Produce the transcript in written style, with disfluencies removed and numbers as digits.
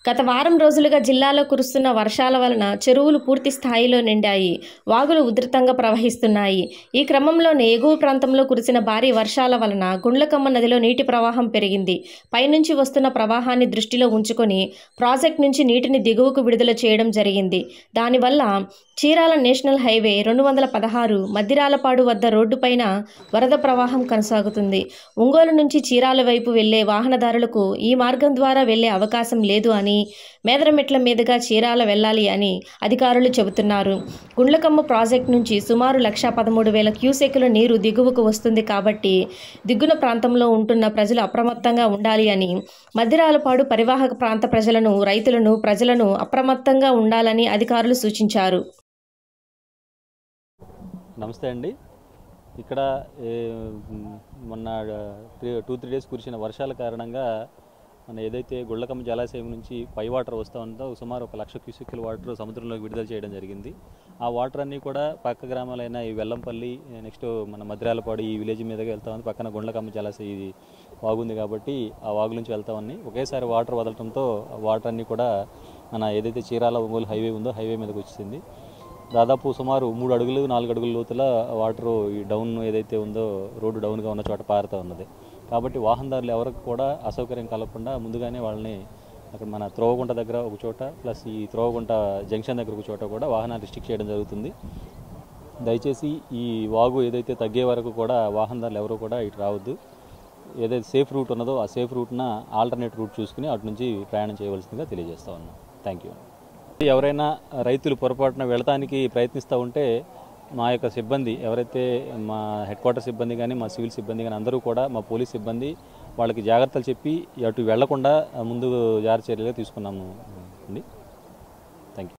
గత వారం రోజులుగా జిల్లాలో కురుస్తున్న వర్షాల వలన చెరువులు పూర్తి స్థాయిలో నిండాయి. వాగులు ఉధృతంగా ప్రవహిస్తున్నాయి. ఈ క్రమంలోనే ఎగువ ప్రాంతంలో కురిసిన భారీ వర్షాల వలన గుండ్లకమ్మ నదిలో నీటి ప్రవాహం పెరిగింది. పైనుంచి వస్తున్న ప్రవాహాన్ని దృష్టిలో ఉంచుకొని ప్రాజెక్టు నుంచి నీటిని దిగువకు విడుదల చేయడం జరిగింది. దానివల్ల చీరాల నేషనల్ హైవే 216 మద్దిరాలపాడు వద్ద రోడ్డుపైన వరద ప్రవాహం కొనసాగుతుంది. ఒంగోలు నుంచి చీరాల వైపు వెళ్లే వాహనదారులకు ఈ మార్గం ద్వారా వెళ్లే అవకాశం లేదు అని, మేదరమెట్ల మీదుగా చీరాల వెళ్లాలి అని అధికారులు చెబుతున్నారు. గుండ్లకమ్మ ప్రాజెక్టు నుంచి సుమారు 113,000 క్యూసెక్కుల నీరు దిగువకు వస్తుంది కాబట్టి దిగున ప్రాంతంలో ఉంటున్న ప్రజలు అప్రమత్తంగా ఉండాలి అని, మద్దిరాలపాడు పరివాహక ప్రాంత ప్రజలను, రైతులను, ప్రజలను అప్రమత్తంగా ఉండాలని అధికారులు సూచించారు. నమస్తే అండి. ఇక్కడ మొన్న 2-3 డేస్ కురిసిన వర్షాల కారణంగా మన ఏదైతే గుండ్లకమ్మ జలాశయం నుంచి పై వాటర్ వస్తూ ఉందో సుమారు 1,00,000 క్యూసెక్కుల వాటర్ సముద్రంలోకి విడుదల చేయడం జరిగింది. ఆ వాటర్ అన్నీ కూడా పక్క గ్రామాలైన ఈ వెల్లంపల్లి, నెక్స్ట్ మన మద్దిరాలపాడు ఈ విలేజ్ మీదగా వెళ్తా ఉంది. పక్కన గుండ్లకమ్మ జలాశయం ఇది వాగుంది కాబట్టి ఆ వాగు నుంచి వెళ్తా ఉన్నాయి. ఒకేసారి వాటర్ వదలటంతో వాటర్ అన్నీ కూడా మన ఏదైతే చీరాల ఒంగోలు హైవే ఉందో హైవే మీదకి వచ్చింది. దాదాపు సుమారు 3 అడుగులు 4 అడుగుల లోతుల వాటరు ఈ డౌన్ ఏదైతే ఉందో రోడ్డు డౌన్గా ఉన్న చోట పారుతూ ఉన్నది. కాబట్టి వాహనదారులు ఎవరికి కూడా అసౌకర్యం కలగకుండా ముందుగానే వాళ్ళని అక్కడ మన త్రోవగుంట దగ్గర ఒక చోట, ప్లస్ ఈ త్రోవగుంట జంక్షన్ దగ్గర ఒక చోట కూడా వాహనాలు రిస్ట్రిక్ట్ చేయడం జరుగుతుంది. దయచేసి ఈ వాగు ఏదైతే తగ్గే వరకు కూడా వాహనదారులు ఎవరు కూడా ఇటు రావద్దు. ఏదైతే సేఫ్ రూట్ ఉన్నదో ఆ సేఫ్ రూట్న ఆల్టర్నేట్ రూట్ చూసుకుని అటు నుంచి ప్రయాణం చేయవలసిందిగా తెలియజేస్తా ఉన్నాం. Thank you. ఎవరైనా రైతులు పొరపాటున వెళతానికి ప్రయత్నిస్తూ ఉంటే మా యొక్క సిబ్బంది ఎవరైతే మా హెడ్ క్వార్టర్ సిబ్బంది కానీ, మా సివిల్ సిబ్బంది కానీ అందరూ కూడా, మా పోలీస్ సిబ్బంది వాళ్ళకి జాగ్రత్తలు చెప్పి అటు వెళ్లకుండా ముందు జాగ్రత్త చర్యలు తీసుకున్నాము అండి. Thank you.